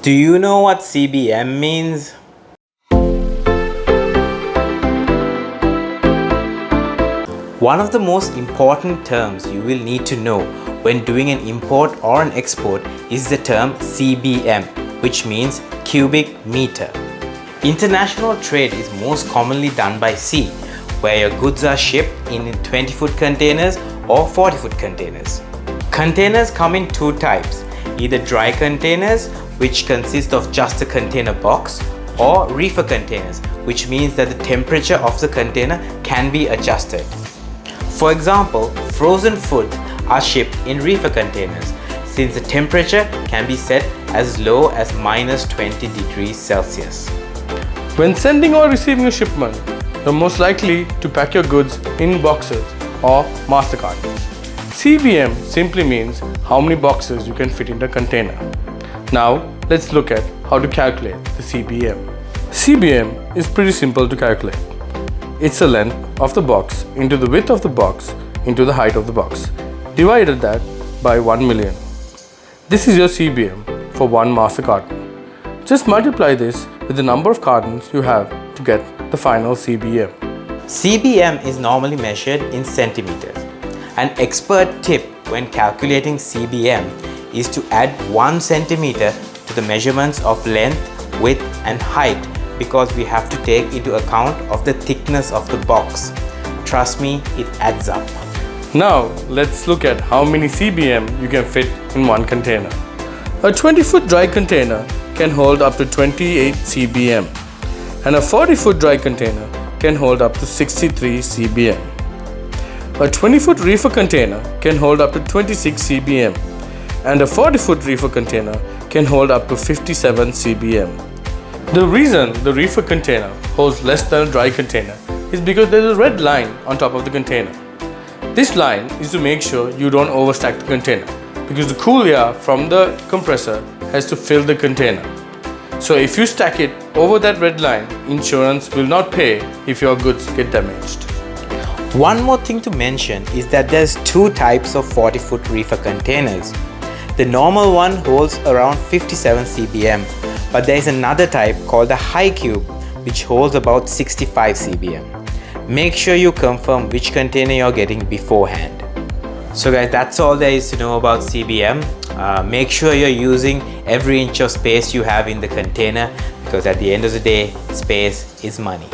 Do you know what CBM means? One of the most important terms you will need to know when doing an import or an export is the term CBM, which means cubic meter. International trade is most commonly done by sea, where your goods are shipped in 20-foot containers or 40-foot containers. Containers come in two types, either dry containers, which consist of just a container box, or reefer containers, which means that the temperature of the container can be adjusted. For example, frozen food are shipped in reefer containers, since the temperature can be set as low as -20 degrees Celsius. When sending or receiving a shipment, you're most likely to pack your goods in boxes or master cartons. CBM simply means how many boxes you can fit in a container. Now, let's look at how to calculate the CBM. CBM is pretty simple to calculate. It's the length of the box into the width of the box into the height of the box. Divided that by 1 million. This is your CBM for one master carton. Just multiply this with the number of cartons you have to get the final CBM. CBM is normally measured in centimeters. An expert tip when calculating CBM is to add 1 centimeter to the measurements of length, width and height, because we have to take into account of the thickness of the box. Trust me, it adds up. Now let's look at how many CBM you can fit in one container. A 20-foot dry container can hold up to 28 CBM and a 40-foot dry container can hold up to 63 CBM. A 20-foot reefer container can hold up to 26 CBM and a 40-foot reefer container can hold up to 57 CBM. The reason the reefer container holds less than a dry container is because there is a red line on top of the container. This line is to make sure you don't overstack the container, because the cool air from the compressor has to fill the container. So if you stack it over that red line, insurance will not pay if your goods get damaged. One more thing to mention is that there's two types of 40-foot reefer containers. The normal one holds around 57 CBM, but there is another type called the high cube, which holds about 65 CBM. Make sure you confirm which container you're getting beforehand. So guys, that's all there is to know about CBM. Make sure you're using every inch of space you have in the container, because at the end of the day, space is money.